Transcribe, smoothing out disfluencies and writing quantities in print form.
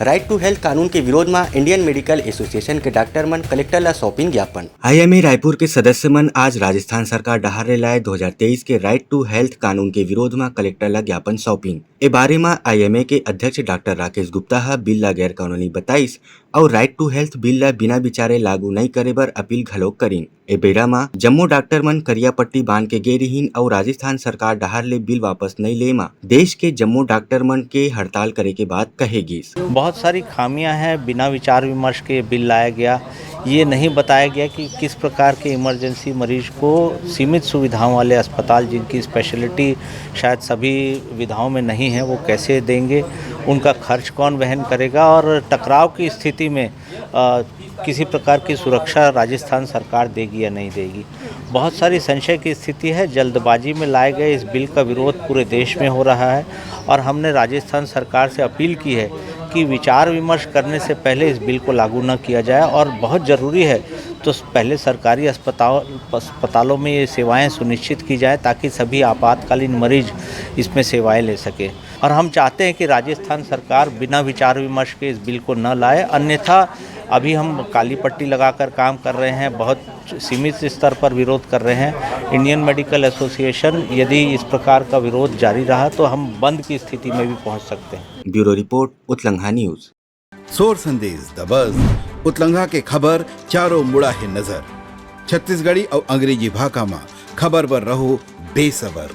Right to health कानून के विरोध में इंडियन मेडिकल एसोसिएशन के डॉक्टर मन कलेक्टर ला सौंपिन ज्ञापन। आईएमए रायपुर के सदस्य मन आज राजस्थान सरकार डहार लाए 2023 के राइट टू हेल्थ कानून के विरोध में कलेक्टर ला ज्ञापन सौंपिन। ए बारे में आईएमए के अध्यक्ष डॉक्टर राकेश गुप्ता बिल ला गैर कानूनी बताइस और राइट टू हेल्थ बिल ला बिना विचारे लागू नहीं करे बर अपील घलोक करीन। ए बेरा में जम्मो डॉक्टर मन करिया पट्टी बांध के गे रहीन और राजस्थान सरकार डहार ले बिल वापस नहीं ले मा देश के जम्मो डॉक्टर मन के हड़ताल करे के बाद कहेगी। बहुत सारी खामियां हैं, बिना विचार विमर्श के बिल लाया गया। ये नहीं बताया गया कि किस प्रकार के इमरजेंसी मरीज को सीमित सुविधाओं वाले अस्पताल जिनकी स्पेशलिटी शायद सभी विधाओं में नहीं है वो कैसे देंगे, उनका खर्च कौन वहन करेगा और टकराव की स्थिति में किसी प्रकार की सुरक्षा राजस्थान सरकार देगी या नहीं देगी। बहुत सारी संशय की स्थिति है। जल्दबाजी में लाए गए इस बिल का विरोध पूरे देश में हो रहा है और हमने राजस्थान सरकार से अपील की है कि विचार विमर्श करने से पहले इस बिल को लागू न किया जाए और बहुत ज़रूरी है तो पहले सरकारी अस्पतालों में ये सेवाएं सुनिश्चित की जाए ताकि सभी आपातकालीन मरीज इसमें सेवाएं ले सके। और हम चाहते हैं कि राजस्थान सरकार बिना विचार विमर्श के इस बिल को न लाए, अन्यथा अभी हम काली पट्टी लगाकर काम कर रहे हैं, बहुत सीमित स्तर पर विरोध कर रहे हैं। इंडियन मेडिकल एसोसिएशन यदि इस प्रकार का विरोध जारी रहा तो हम बंद की स्थिति में भी पहुंच सकते हैं। ब्यूरो रिपोर्ट उत्लंघा न्यूज। सोर संदेश द बज़ उत्लंघा के खबर चारों मुड़ा है नजर। छत्तीसगढ़ी और अंग्रेजी भाषा में खबर बर रहो बेसबर।